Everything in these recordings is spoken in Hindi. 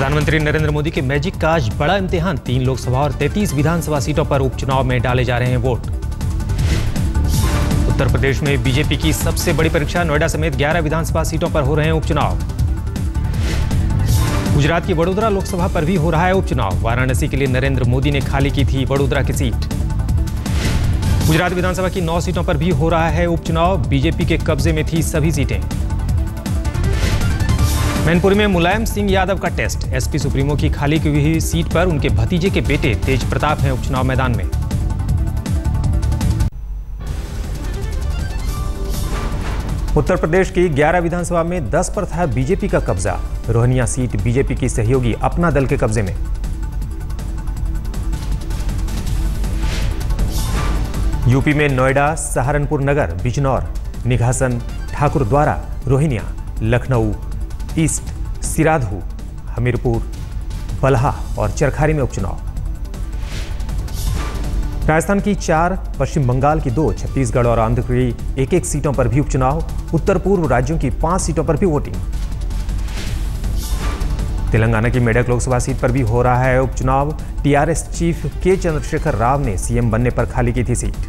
प्रधानमंत्री नरेंद्र मोदी के मैजिक का आज बड़ा इम्तिहान। 3 लोकसभा और 33 विधानसभा सीटों पर उपचुनाव में डाले जा रहे हैं वोट। उत्तर प्रदेश में बीजेपी की सबसे बड़ी परीक्षा। नोएडा समेत 11 विधानसभा सीटों पर हो रहे हैं उपचुनाव। गुजरात की वडोदरा लोकसभा पर भी हो रहा है उपचुनाव। वाराणसी के लिए नरेंद्र मोदी ने खाली की थी वडोदरा की सीट। गुजरात विधानसभा की 9 सीटों पर भी हो रहा है उपचुनाव। बीजेपी के कब्जे में थी सभी सीटें। मैनपुरी में मुलायम सिंह यादव का टेस्ट। एसपी सुप्रीमो की खाली हुई सीट पर उनके भतीजे के बेटे तेज प्रताप हैं उपचुनाव मैदान में। उत्तर प्रदेश की 11 विधानसभा में 10 पर था बीजेपी का कब्जा। रोहनिया सीट बीजेपी की सहयोगी अपना दल के कब्जे में। यूपी में नोएडा, सहारनपुर नगर, बिजनौर, निघासन, ठाकुरद्वारा, रोहिनिया, लखनऊ ईस्ट, सिराधू, हमीरपुर, बलहा और चरखारी में उपचुनाव। राजस्थान की 4, पश्चिम बंगाल की 2, छत्तीसगढ़ और आंध्र की 1-1 सीटों पर भी उपचुनाव। उत्तर पूर्व राज्यों की 5 सीटों पर भी वोटिंग। तेलंगाना की मेडक लोकसभा सीट पर भी हो रहा है उपचुनाव। टीआरएस चीफ के चंद्रशेखर राव ने सीएम बनने पर खाली की थी सीट।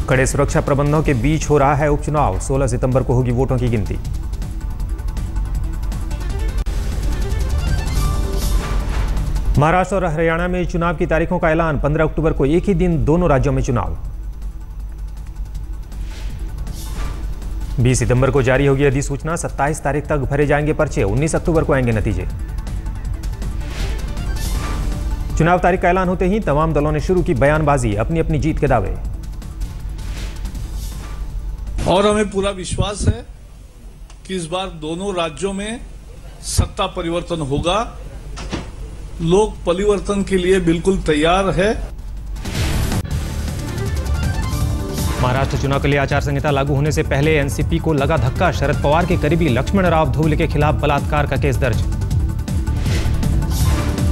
कड़े सुरक्षा प्रबंधों के बीच हो रहा है उपचुनाव। 16 सितंबर को होगी वोटों की गिनती। महाराष्ट्र और हरियाणा में चुनाव की तारीखों का ऐलान। 15 अक्टूबर को एक ही दिन दोनों राज्यों में चुनाव। 20 सितंबर को जारी होगी अधिसूचना। 27 तारीख तक भरे जाएंगे पर्चे। 19 अक्टूबर को आएंगे नतीजे। चुनाव तारीख का ऐलान होते ही तमाम दलों ने शुरू की बयानबाजी, अपनी अपनी जीत के दावे। और हमें पूरा विश्वास है कि इस बार दोनों राज्यों में सत्ता परिवर्तन होगा। लोग परिवर्तन के लिए बिल्कुल तैयार है। महाराष्ट्र चुनाव के लिए आचार संहिता लागू होने से पहले एनसीपी को लगा धक्का। शरद पवार के करीबी लक्ष्मण राव धोबले के खिलाफ बलात्कार का केस दर्ज।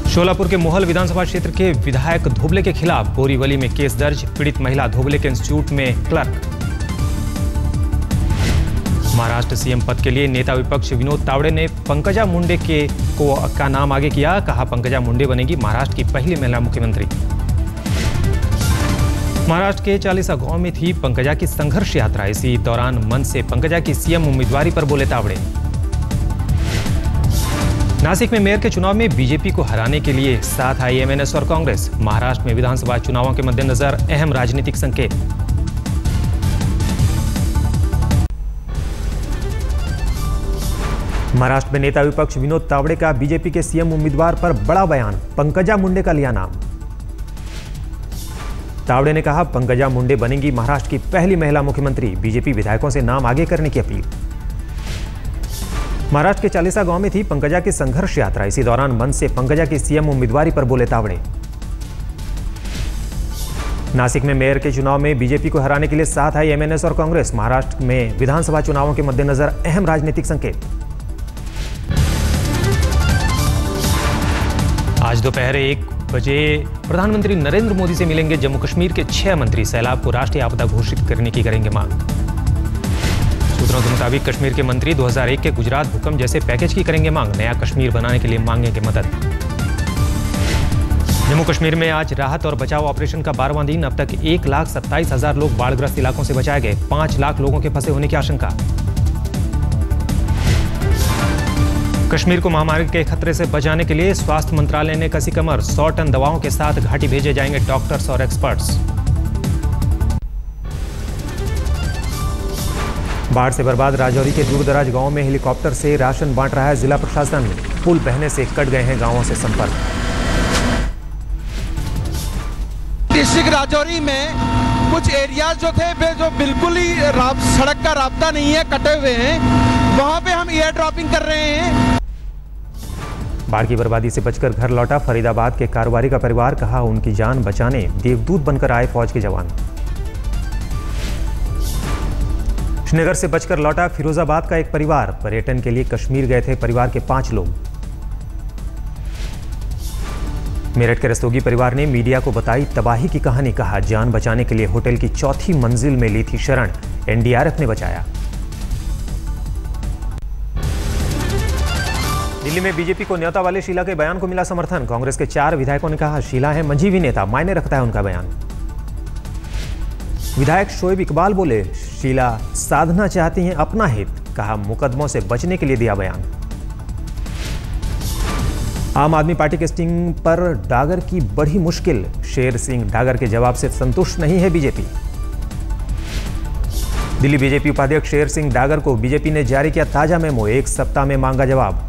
शोलापुर के मोहल विधानसभा क्षेत्र के विधायक धोबले के खिलाफ बोरीवली में केस दर्ज। पीड़ित महिला धोबले के इंस्टीट्यूट में क्लर्क। महाराष्ट्र सीएम पद के लिए नेता विपक्ष विनोद तावड़े ने पंकजा मुंडे का नाम आगे किया। कहा पंकजा मुंडे बनेगी महाराष्ट्र की पहली महिला मुख्यमंत्री। महाराष्ट्र के चालीसा गांव में थी पंकजा की संघर्ष यात्रा। इसी दौरान मंच से पंकजा की सीएम उम्मीदवारी पर बोले तावड़े। नासिक में मेयर के चुनाव में बीजेपी को हराने के लिए साथ आई एमएनएस और कांग्रेस। महाराष्ट्र में विधानसभा चुनावों के मद्देनजर अहम राजनीतिक संकेत। महाराष्ट्र में नेता विपक्ष विनोद तावड़े का बीजेपी के सीएम उम्मीदवार पर बड़ा बयान। पंकजा मुंडे का लिया नाम। तावड़े ने कहा पंकजा मुंडे बनेंगी महाराष्ट्र की पहली महिला मुख्यमंत्री। बीजेपी विधायकों से नाम आगे करने की अपील। महाराष्ट्र के चालीसा गांव में थी पंकजा की संघर्ष यात्रा। इसी दौरान मंच से पंकजा की सीएम उम्मीदवारी पर बोले तावड़े। नासिक में मेयर के चुनाव में बीजेपी को हराने के लिए साथ आई एमएनएस और कांग्रेस। महाराष्ट्र में विधानसभा चुनावों के मद्देनजर अहम राजनीतिक संकेत। आज दोपहर 1 बजे प्रधानमंत्री नरेंद्र मोदी से मिलेंगे जम्मू कश्मीर के 6 मंत्री। सैलाब को राष्ट्रीय आपदा घोषित करने की करेंगे मांग। सूत्रों के मुताबिक कश्मीर के मंत्री 2001 के गुजरात भूकंप जैसे पैकेज की करेंगे मांग। नया कश्मीर बनाने के लिए मांगेंगे मदद। जम्मू कश्मीर में आज राहत और बचाव ऑपरेशन का 12वां दिन। अब तक 1,27,000 लोग बाढ़ग्रस्त इलाकों से बचाए गए। 5 लाख लोगों के फंसे होने की आशंका। कश्मीर को महामारी के खतरे से बचाने के लिए स्वास्थ्य मंत्रालय ने कसी कमर। 100 टन दवाओं के साथ घाटी भेजे जाएंगे डॉक्टर्स और एक्सपर्ट्स। बाढ़ से बर्बाद राजौरी के दूरदराज गांवों में हेलीकॉप्टर से राशन बांट रहा है जिला प्रशासन। पुल बहने से कट गए हैं गांवों से संपर्क। डिस्ट्रिक्ट राजौरी में कुछ एरियाज जो थे वे जो बिल्कुल ही सड़क का रास्ता नहीं है, कटे हुए हैं, वहां पे हम एयर ड्रॉपिंग कर रहे हैं। बाढ़ की बर्बादी से बचकर घर लौटा फरीदाबाद के कारोबारी का परिवार। कहा उनकी जान बचाने देवदूत बनकर आए फौज के जवान। श्रीनगर से बचकर लौटा फिरोजाबाद का एक परिवार। पर्यटन के लिए कश्मीर गए थे परिवार के 5 लोग। मेरठ के रस्तोगी परिवार ने मीडिया को बताई तबाही की कहानी। कहा जान बचाने के लिए होटल की 4थी मंजिल में ली थी शरण। एनडीआरएफ ने बचाया। दिल्ली में बीजेपी को न्योता वाले शीला के बयान को मिला समर्थन। कांग्रेस के 4 विधायकों ने कहा शीला है मंझी नेता, मायने रखता है उनका बयान। विधायक शोएब इकबाल बोले शीला साधना चाहती हैं अपना हित, कहा मुकदमों से बचने के लिए दिया बयान। आम आदमी पार्टी के स्टिंग पर डागर की बड़ी मुश्किल, शेर सिंह डागर के जवाब से संतुष्ट नहीं है बीजेपी। दिल्ली बीजेपी उपाध्यक्ष शेर सिंह डागर को बीजेपी ने जारी किया ताजा मेमो, 1 सप्ताह में मांगा जवाब।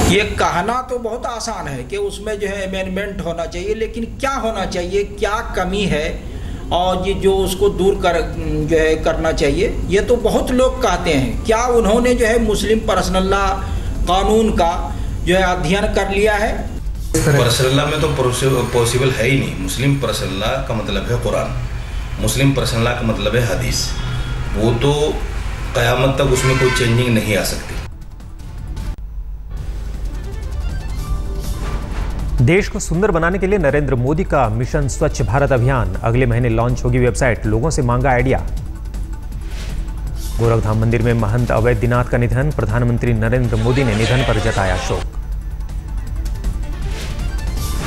ये कहना तो बहुत आसान है कि उसमें जो है अमेंडमेंट होना चाहिए, लेकिन क्या होना चाहिए, क्या कमी है और ये जो उसको दूर कर जो है करना चाहिए, ये तो बहुत लोग कहते हैं। क्या उन्होंने जो है मुस्लिम पर्सनल लॉ कानून का जो है अध्ययन कर लिया है? पर्सनल लॉ में तो पॉसिबल है ही नहीं। मुस्लिम पर्सनल लॉ का मतलब है कुरान, मुस्लिम पर्सनल लॉ का मतलब है हदीस। वो तो कयामत तक उसमें कोई चेंजिंग नहीं आ सकती। देश को सुंदर बनाने के लिए नरेंद्र मोदी का मिशन स्वच्छ भारत अभियान, अगले महीने लॉन्च होगी वेबसाइट, लोगों से मांगा आइडिया। गोरखधाम मंदिर में महंत अवैधनाथ का निधन, प्रधानमंत्री नरेंद्र मोदी ने निधन पर जताया शोक।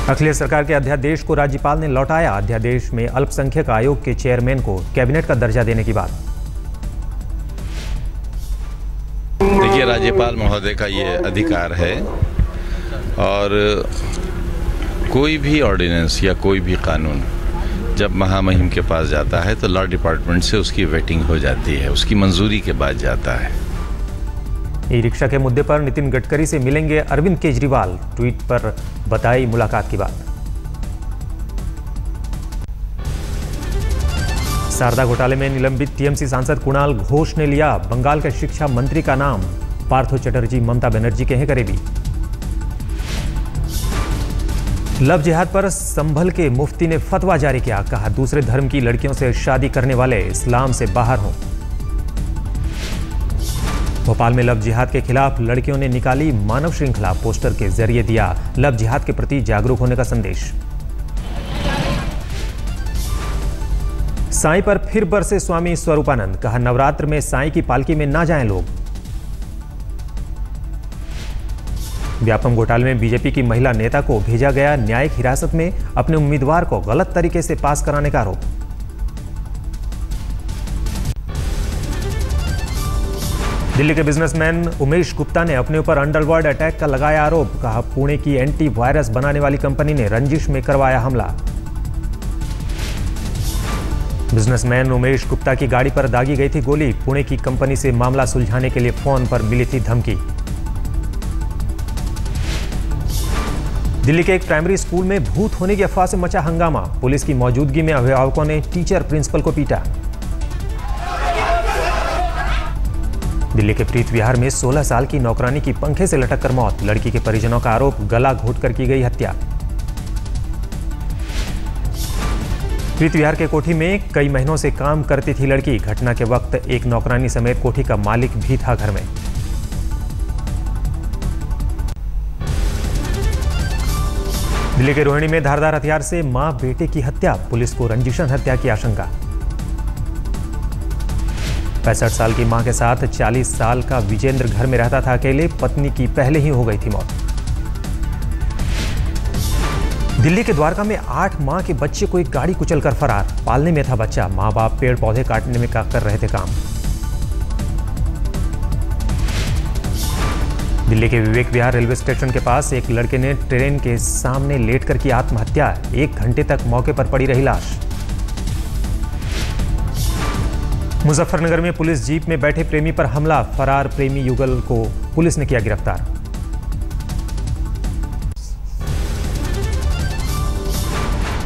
अखिलेश सरकार के अध्यादेश को राज्यपाल ने लौटाया, अध्यादेश में अल्पसंख्यक आयोग के चेयरमैन को कैबिनेट का दर्जा देने की बात। देखिए, राज्यपाल महोदय का ये अधिकार है और कोई भी ऑर्डिनेंस या कोई भी कानून जब महामहिम के पास जाता है तो लॉ डिपार्टमेंट से उसकी वेटिंग हो जाती है, उसकी मंजूरी के बाद जाता है। ई रिक्शा के मुद्दे पर नितिन गडकरी से मिलेंगे अरविंद केजरीवाल, ट्वीट पर बताई मुलाकात की बात। शारदा घोटाले में निलंबित टीएमसी सांसद कुणाल घोष ने लिया बंगाल के शिक्षा मंत्री का नाम, पार्थो चटर्जी ममता बनर्जी के हैं करीबी। लव जिहाद पर संभल के मुफ्ती ने फतवा जारी किया, कहा दूसरे धर्म की लड़कियों से शादी करने वाले इस्लाम से बाहर हों। भोपाल में लव जिहाद के खिलाफ लड़कियों ने निकाली मानव श्रृंखला, पोस्टर के जरिए दिया लव जिहाद के प्रति जागरूक होने का संदेश। साईं पर फिर बरसे स्वामी स्वरूपानंद, कहा नवरात्र में साईं की पालकी में ना जाएं लोग। व्यापम घोटाले में बीजेपी की महिला नेता को भेजा गया न्यायिक हिरासत में, अपने उम्मीदवार को गलत तरीके से पास कराने का आरोप। दिल्ली के बिजनेसमैन उमेश गुप्ता ने अपने ऊपर अंडरवर्ल्ड अटैक का लगाया आरोप, कहा पुणे की एंटी वायरस बनाने वाली कंपनी ने रंजिश में करवाया हमला। बिजनेसमैन उमेश गुप्ता की गाड़ी पर दागी गई थी गोली, पुणे की कंपनी से मामला सुलझाने के लिए फोन पर मिली थी धमकी। दिल्ली के एक प्राइमरी स्कूल में भूत होने की अफवाह से मचा हंगामा, पुलिस की मौजूदगी में अभिभावकों ने टीचर प्रिंसिपल को पीटा। दिल्ली के प्रीत विहार में 16 साल की नौकरानी की पंखे से लटक कर मौत, लड़की के परिजनों का आरोप गला घोंटकर की गई हत्या। प्रीत विहार के कोठी में कई महीनों से काम करती थी लड़की, घटना के वक्त एक नौकरानी समेत कोठी का मालिक भी था घर में। दिल्ली के रोहिणी में धारदार हथियार से मां बेटे की हत्या, पुलिस को रंजिशन हत्या की आशंका। 65 साल की मां के साथ 40 साल का विजेंद्र घर में रहता था अकेले, पत्नी की पहले ही हो गई थी मौत। दिल्ली के द्वारका में 8 माह के बच्चे को एक गाड़ी कुचलकर फरार, पालने में था बच्चा, मां बाप पेड़ पौधे काटने में कर रहे थे काम। दिल्ली के विवेक विहार रेलवे स्टेशन के पास एक लड़के ने ट्रेन के सामने लेटकर की आत्महत्या, 1 घंटे तक मौके पर पड़ी रही लाश। मुजफ्फरनगर में पुलिस जीप में बैठे प्रेमी पर हमला, फरार प्रेमी युगल को पुलिस ने किया गिरफ्तार।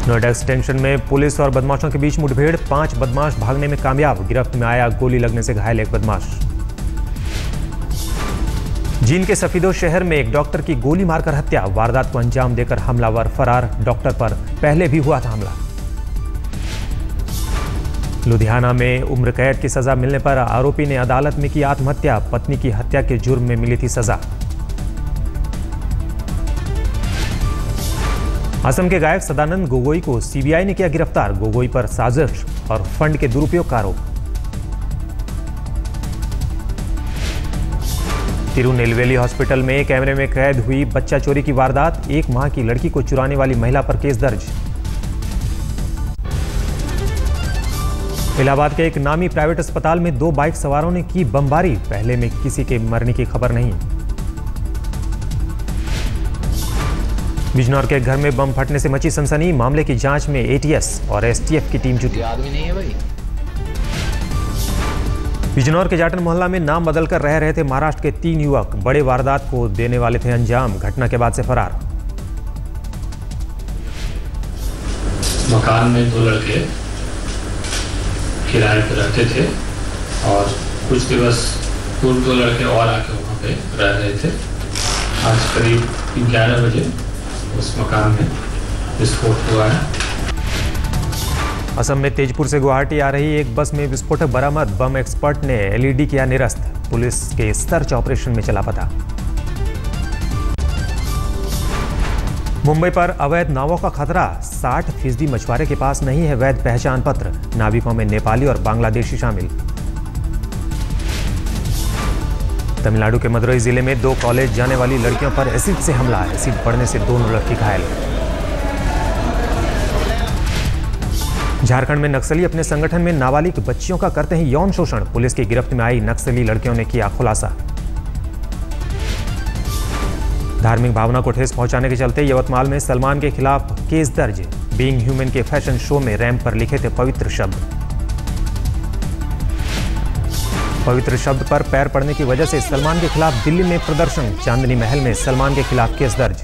नोएडा एक्सटेंशन में पुलिस और बदमाशों के बीच मुठभेड़, 5 बदमाश भागने में कामयाब, गिरफ्त में आया गोली लगने से घायल एक बदमाश। जींद के सफीदो शहर में एक डॉक्टर की गोली मारकर हत्या, वारदात को अंजाम देकर हमलावर फरार, डॉक्टर पर पहले भी हुआ था हमला। लुधियाना में उम्र कैद की सजा मिलने पर आरोपी ने अदालत में की आत्महत्या, पत्नी की हत्या के जुर्म में मिली थी सजा। असम के गायक सदानंद गोगोई को सीबीआई ने किया गिरफ्तार। गोगोई पर साजिश और फंड के दुरुपयोग का आरोप। तिरुनेलवेली हॉस्पिटल में कैमरे में कैद हुई बच्चा चोरी की वारदात। 1 माह की लड़की को चुराने वाली महिला पर केस दर्ज। इलाहाबाद के एक नामी प्राइवेट अस्पताल में 2 बाइक सवारों ने की बमबारी। पहले में किसी के मरने की खबर नहीं। बिजनौर के घर में बम फटने से मची सनसनी। मामले की जांच में एटीएस और एसटीएफ की टीम जुटी। आदमी नहीं है भाई। बिजनौर के जाटन मोहल्ला में नाम बदलकर रह रहे थे महाराष्ट्र के 3 युवक। बड़े वारदात को देने वाले थे अंजाम। घटना के बाद से फरार। मकान में 2 लड़के किराए पर रहते थे और कुछ दिवस पूर्व 2 लड़के और आके वहाँ पे रह रहे थे। आज करीब 11 बजे उस मकान में विस्फोट हुआ है। असम में तेजपुर से गुवाहाटी आ रही एक बस में विस्फोटक बरामद। बम एक्सपर्ट ने एलईडी किया निरस्त। पुलिस के सर्च ऑपरेशन में चला पता। मुंबई पर अवैध नावों का खतरा। 60% मछुआरे के पास नहीं है वैध पहचान पत्र। नाविकों में नेपाली और बांग्लादेशी शामिल। तमिलनाडु के मदुरई जिले में 2 कॉलेज जाने वाली लड़कियों पर एसिड से हमला। एसिड पड़ने से दोनों लड़की घायल। झारखंड में नक्सली अपने संगठन में नाबालिग बच्चियों का करते हैं यौन शोषण। पुलिस की गिरफ्त में आई नक्सली लड़कियों ने किया खुलासा। धार्मिक भावना को ठेस पहुंचाने के चलते यवतमाल में सलमान के खिलाफ केस दर्ज। बीइंग ह्यूमन के फैशन शो में रैंप पर लिखे थे पवित्र शब्द। पवित्र शब्द पर पैर पड़ने की वजह से सलमान के खिलाफ दिल्ली में प्रदर्शन। चांदनी महल में सलमान के खिलाफ केस दर्ज।